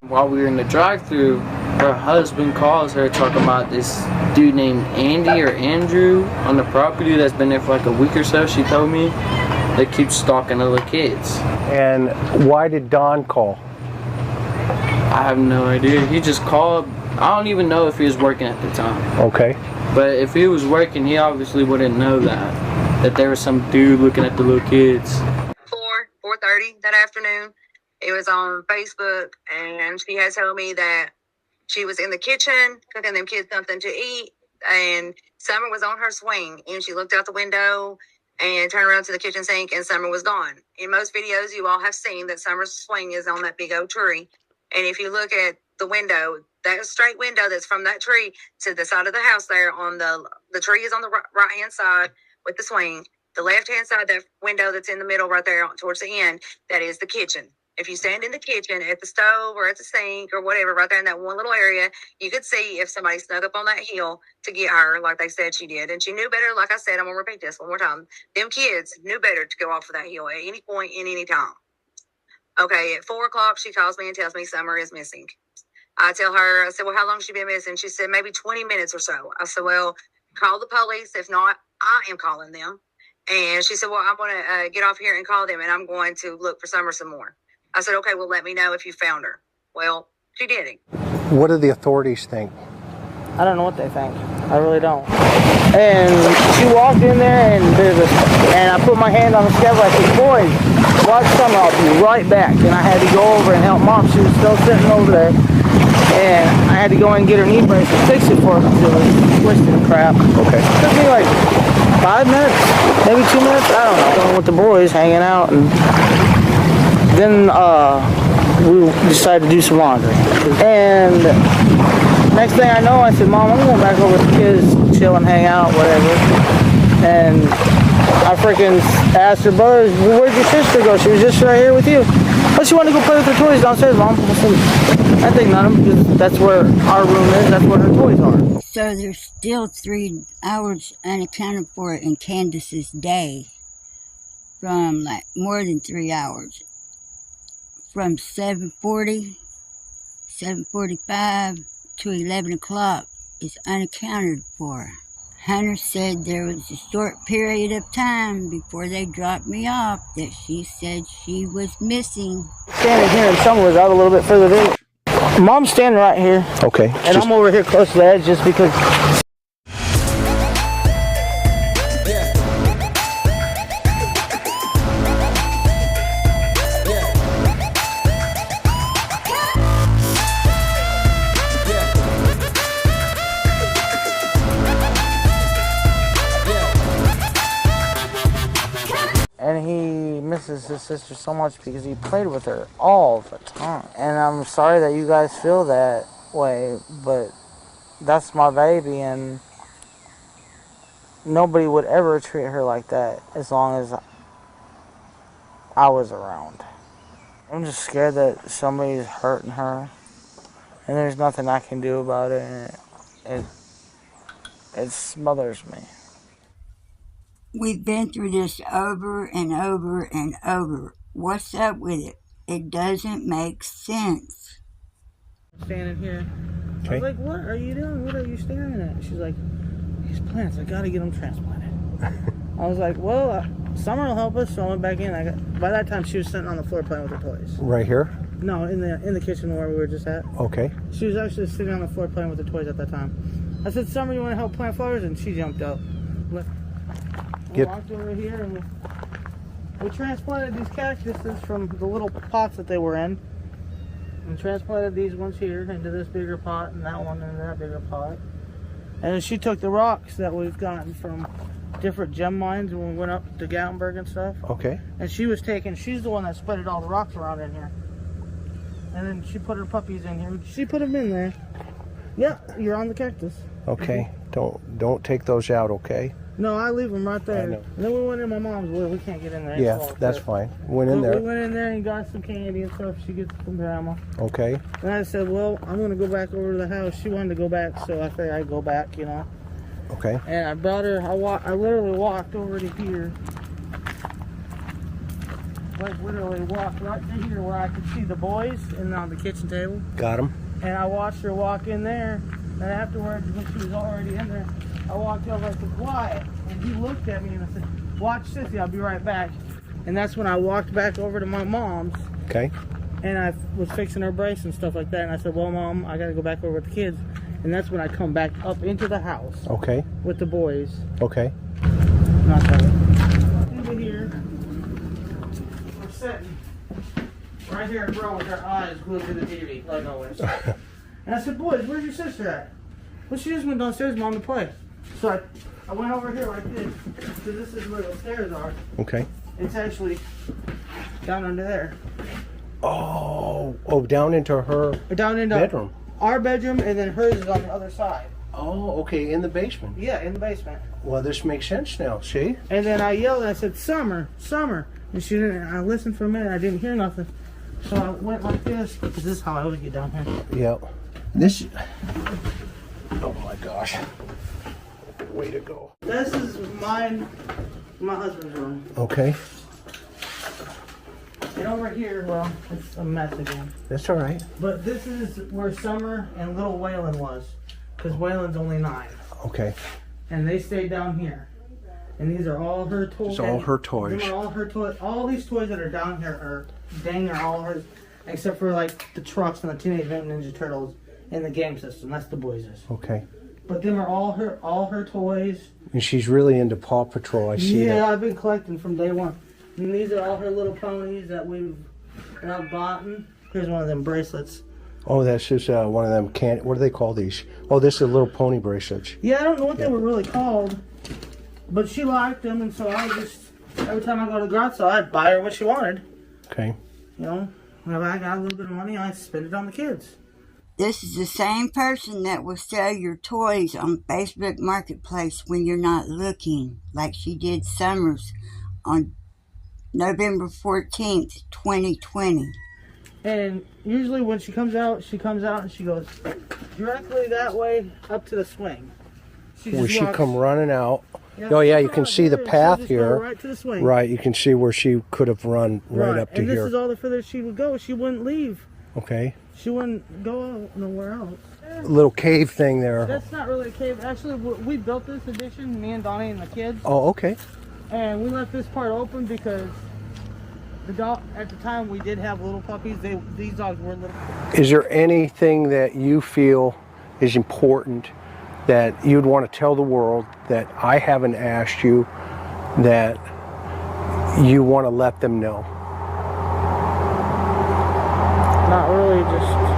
While we were in the drive-thru, her husband calls her talking about this dude named Andy or Andrew on the property that's been there for like a week or so, she told me, that keeps stalking the little kids. And why did Don call? I have no idea. He just called. I don't even know if he was working at the time. Okay. But if he was working, he obviously wouldn't know that there was some dude looking at the little kids. 4:30 that afternoon. It was on Facebook, and she had told me that she was in the kitchen cooking them kids something to eat, and Summer was on her swing, and she looked out the window and turned around to the kitchen sink, and Summer was gone. In most videos, you all have seen that Summer's swing is on that big old tree, and if you look at the window, that straight window that's from that tree to the side of the house there, on the tree is on the right-hand side with the swing. The left-hand side, that window that's in the middle right there towards the end, that is the kitchen. If you stand in the kitchen at the stove or at the sink or whatever, right there in that one little area, you could see if somebody snuck up on that hill to get her, like they said she did. And she knew better. Like I said, I'm going to repeat this one more time. Them kids knew better to go off of that hill at any point in any time. Okay, at 4 o'clock, she calls me and tells me Summer is missing. I tell her, I said, well, how long has she been missing? She said, maybe 20 minutes or so. I said, well, call the police. If not, I am calling them. And she said, well, I'm going to get off here and call them, and I'm going to look for Summer some more. I said, okay, well, let me know if you found her. Well, she didn't. What do the authorities think? I don't know what they think. I really don't. And she walked in there, and I put my hand on the scaffold. I said, boys, watch Summer. I'll be right back. And I had to go over and help Mom. She was still sitting over there. And I had to go and get her knee brace and fix it for her because it was twisted and crap. Okay. It took me like 5 minutes, maybe 2 minutes. I don't know. Going with the boys, hanging out, and then we decided to do some laundry. And next thing I know, I said, Mom, I'm going back over with the kids, chill and hang out, whatever. And I freaking asked her brothers, well, where'd your sister go? She was just right here with you. But she wanted to go play with her toys downstairs, Mom. I said, I think none of them, because that's where our room is, that's where her toys are. So there's still 3 hours unaccounted for in Candace's day, from like more than 3 hours. From 7:40, 7:45 to 11 o'clock is unaccounted for. Hunter said there was a short period of time before they dropped me off that she said she was missing. Standing here and Summer was out a little bit further there. Mom's standing right here. Okay. And I'm over here close to the edge just because. And he misses his sister so much because he played with her all the time. And I'm sorry that you guys feel that way, but that's my baby, and nobody would ever treat her like that as long as I was around. I'm just scared that somebody's hurting her, and there's nothing I can do about it, and it smothers me. We've been through this over and over and over. What's up with it? It doesn't make sense. Standing here. Okay. I was like, what are you doing? What are you staring at? She's like, these plants, I gotta get them transplanted. I was like, well, Summer will help us, so I went back in. By that time, she was sitting on the floor playing with her toys. Right here? No, in the kitchen where we were just at. Okay. She was actually sitting on the floor playing with her toys at that time. I said, Summer, you want to help plant flowers? And she jumped up. We walked over here and we transplanted these cactuses from the little pots that they were in. And transplanted these ones here into this bigger pot and that one into that bigger pot. And then she took the rocks that we've gotten from different gem mines when we went up to Gatlinburg and stuff. Okay. And she's the one that spreaded all the rocks around in here. And then she put her puppies in here. She put them in there. Yeah, you're on the cactus. Okay. Don't take those out, okay? No, I leave them right there. I know. And then we went in my mom's where we can't get in there. Yeah, that's fine. Went in there. We went in there and got some candy and stuff she gets from grandma. Okay. And I said, well, I'm going to go back over to the house. She wanted to go back, so I figured I'd go back, you know. Okay. And I brought her, I literally walked over to here. like literally walked right to here where I could see the boys and on the kitchen table. Got him. And I watched her walk in there. And afterwards, when she was already in there, I walked over like, quiet. And he looked at me and I said, watch Sissy, I'll be right back. And that's when I walked back over to my mom's. Okay. And I was fixing her brace and stuff like that. And I said, well, Mom, I got to go back over with the kids. And that's when I come back up into the house. Okay. With the boys. Okay. Not that. Into here. We're sitting right here, bro, with our eyes glued to the TV, like always. And I said, boys, where's your sister at? Well, she just went downstairs, Mom, to play. So I went over here like this, because this is where the stairs are. Okay. It's actually down under there. Oh, down into her bedroom. Our bedroom, and then hers is on the other side. Oh, okay, in the basement. Yeah, in the basement. Well, this makes sense now, see? And then I yelled, I said, Summer, Summer. And she didn't, I listened for a minute, I didn't hear nothing. So I went like this, because this is how I always get down here. Yep. This, oh my gosh. Way to go. This is my husband's room. Okay. And over here, well, it's a mess again. That's all right. But this is where Summer and little Waylon was, because Waylon's only 9. Okay. And they stayed down here. And these are all her toys. It's all her toys. These are all her toys. All these toys that are down here are dang near all hers, except for like the trucks and the Teenage Mutant Ninja Turtles and the game system. That's the boys'. Okay. But them are all her toys. And she's really into Paw Patrol. I see that. Yeah, I've been collecting from day one. And these are all her little ponies that I've bought. Here's one of them bracelets. Oh, that's just one of them what do they call these? Oh, this is little pony bracelets. Yeah, I don't know what they were really called. But she liked them, and so I just, every time I go to the garage sale, I'd buy her what she wanted. Okay. You know, whenever I got a little bit of money, I spend it on the kids. This is the same person that will sell your toys on Facebook Marketplace when you're not looking, like she did Summers on November 14th, 2020. And usually when she comes out and she goes directly that way up to the swing. Where she come running out. Yeah, oh yeah, you can see the path here. Right to the swing. Right, you can see where she could have run right up to here. And this here. is all the further she would go. She wouldn't leave. Okay. She wouldn't go out nowhere else. A little cave thing there. That's not really a cave. Actually, we built this addition, me and Donnie and the kids. Oh, okay. And we left this part open because the dog, at the time we did have little puppies. These dogs were little. Is there anything that you feel is important that you'd want to tell the world that I haven't asked you, that you want to let them know? Not really, just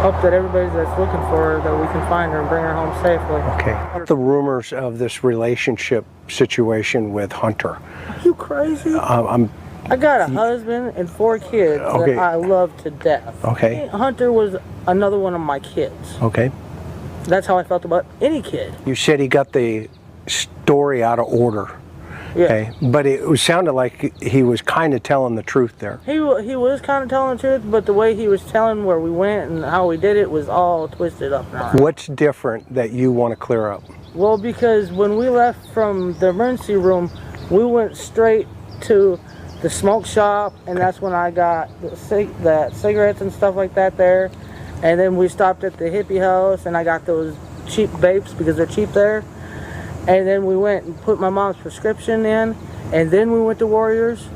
hope that everybody that's looking for her, that we can find her and bring her home safely. Okay. The rumors of this relationship situation with Hunter. Are you crazy? I got a husband and 4 kids that I love to death. Okay. Hunter was another one of my kids. Okay. That's how I felt about any kid. You said he got the story out of order. Yeah. Okay. But it sounded like he was kind of telling the truth there. He was kind of telling the truth, but the way he was telling where we went and how we did it was all twisted up and around. What's different that you want to clear up? Well, because when we left from the emergency room, we went straight to the smoke shop, and that's when I got the cigarettes and stuff like that there. And then we stopped at the hippie house, and I got those cheap vapes because they're cheap there. And then we went and put my mom's prescription in, and then we went to Warriors,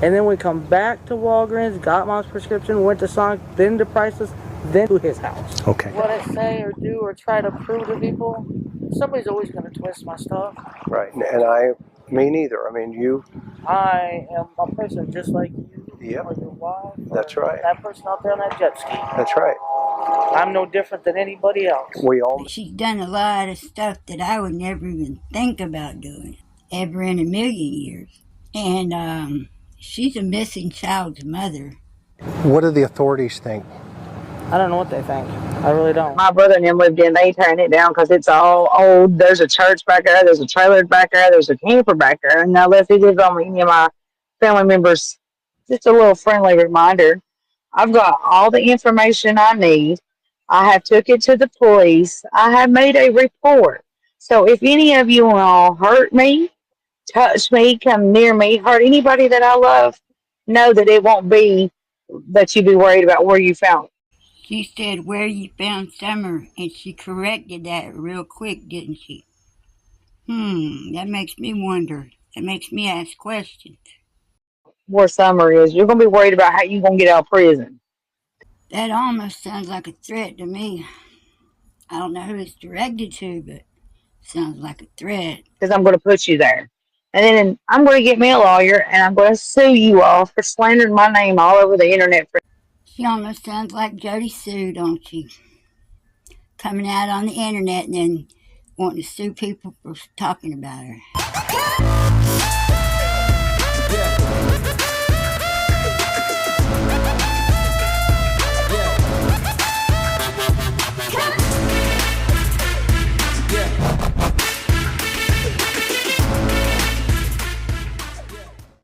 and then we come back to Walgreens, got mom's prescription, went to Sonic, then to Priceless, then to his house. Okay. What I say or do or try to prove to people, somebody's always going to twist my stuff. Right, and me neither. I mean, I am a person just like you. Yep. Or your wife. That's or right. That person out there on that jet ski. That's right. I'm no different than anybody else. We all. She's done a lot of stuff that I would never even think about doing, ever in a million years. And she's a missing child's mother. What do the authorities think? I don't know what they think. I really don't. My brother and them lived in, they turned it down because it's all old. There's a church back there. There's a trailer back there. There's a camper back there. And now Leslie lives on me and my family members. Just a little friendly reminder. I've got all the information I need. I have took it to the police. I have made a report. So if any of you all hurt me, touch me, come near me, hurt anybody that I love, know that it won't be that you'd be worried about where you found it. She said where you found Summer, and she corrected that real quick, didn't she? That makes me wonder. That makes me ask questions. Where Summer is. You're going to be worried about how you're going to get out of prison. That almost sounds like a threat to me. I don't know who it's directed to, but it sounds like a threat. Because I'm going to put you there. And then I'm going to get me a lawyer, and I'm going to sue you all for slandering my name all over the internet. She almost sounds like Jody Sue, don't she? Coming out on the internet and then wanting to sue people for talking about her. Yeah.